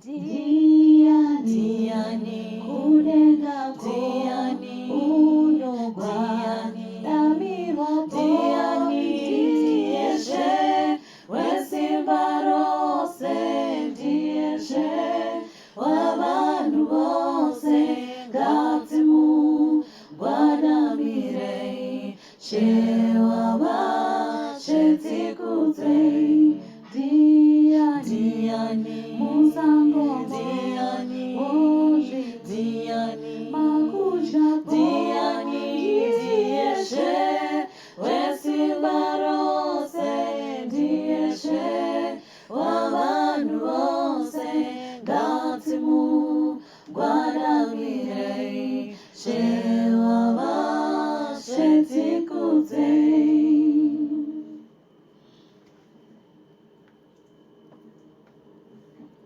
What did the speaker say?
Diani kudenga Diani unogwa Damirwa Diani Dieshe Wesimbarose Dieshe Wabantu bose Gatimu Guadamire Shewaba Shetikute Diani Musango Diani Oji Diani Makuja Diani Dieshe